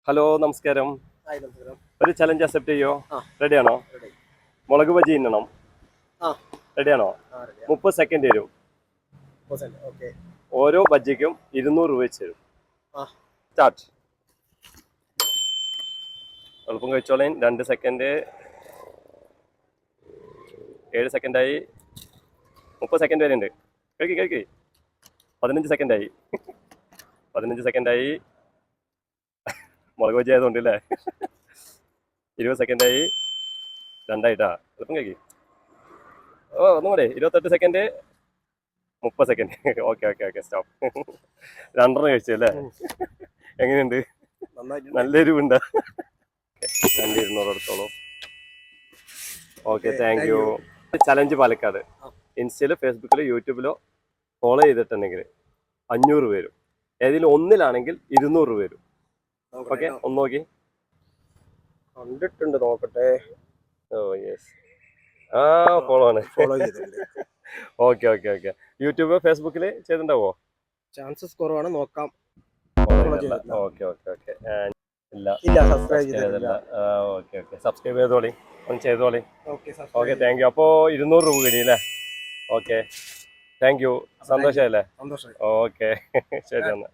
Hello നമസ്കാരം. Hi നമസ്കാരം. ഒരു ചലഞ്ച് അക്സെപ്റ്റ് ചെയ്യോ? ആ റെഡിയാണോ? റെഡി. മുളക് ബജി തിന്നണം. ആ റെഡിയാണോ? റെഡിയാ. 30 സെക്കൻഡ് തരും. ഓക്കെ. ഓരോ ബജിക്കും 200 രൂപ വെച്ച് തരും. ആ സ്റ്റാർട്ട്. എളുപ്പം കഴിച്ചോളേൻ. 2 സെക്കൻഡ്, 7 സെക്കൻഡായി, 30 സെക്കൻഡ് വരെ ഉണ്ട്. കഴിക്ക്. 15 സെക്കൻഡായി, 15 സെക്കൻഡായി. മുളക് ബജി ആയതുകൊണ്ട് അല്ലേ? 20 സെക്കൻഡായി. രണ്ടായിട്ടാ. എളുപ്പം കഴിക്ക്. ഒന്നും കൂടെ. 28 സെക്കൻഡ്, 30 സെക്കൻഡ്. Okay stop. രണ്ടെണ്ണം കഴിച്ചു അല്ലേ? എങ്ങനെയുണ്ട്? നന്നായിട്ടുണ്ട്. നല്ല എരിവുണ്ടാ? 200 എടുത്തോളൂ. Okay, thank you. Challenge Palakkad. ഇൻസ്റ്റയിലോ ഫേസ്ബുക്കിലോ യൂട്യൂബിലോ ഫോളോ ചെയ്തിട്ടുണ്ടെങ്കിൽ 500 വരും. ഏതെങ്കിലും ഒന്നിലാണെങ്കിൽ 200 രൂപ വരും. ഓക്കെ, ഒന്ന് നോക്കി. കണ്ടിട്ടുണ്ട്, നോക്കട്ടെ. Oh yes. ഫോളോ ആണ്. ഫോളോ ചെയ്തിട്ടുണ്ട്. ഓക്കെ. യൂട്യൂബ് ഫേസ്ബുക്കിൽ ചെയ്തിട്ടുണ്ടാവോ? ചാൻസസ് കുറവാണ്, നോക്കാം. ഓക്കെ. ഇല്ല, സബ്സ്ക്രൈബ് ചെയ്തിട്ടില്ല. ഓക്കെ. സബ്സ്ക്രൈബ് ചെയ്തോളി, ഒന്ന് ചെയ്തോളി. Okay, thank U. അപ്പോൾ 200 രൂപ കിട്ടിയില്ലേ? Okay, thank U. സന്തോഷമല്ലേ? സന്തോഷം. ഓക്കെ. ശരി എന്നാൽ.